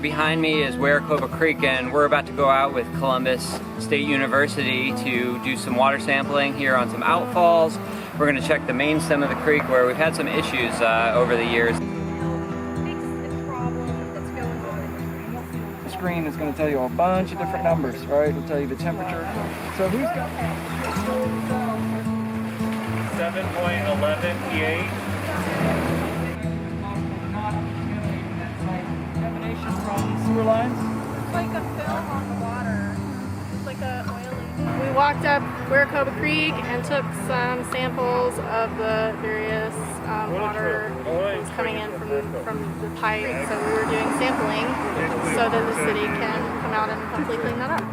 behind me is Weracoba Creek, and we're about to go out with Columbus State University to do some water sampling here on some outfalls. We're going to check the main stem of the creek where we've had some issues over the years. The screen is going to tell you a bunch of different numbers, right? It'll tell you the temperature. So who's got 7.11 pH. Contamination from sewer lines? It's like a film on the water. It's like a oily. We walked up Weracoba Creek and took some samples of the various water that was coming in from the pipe. So we were doing sampling so that the city can come out and hopefully clean that up.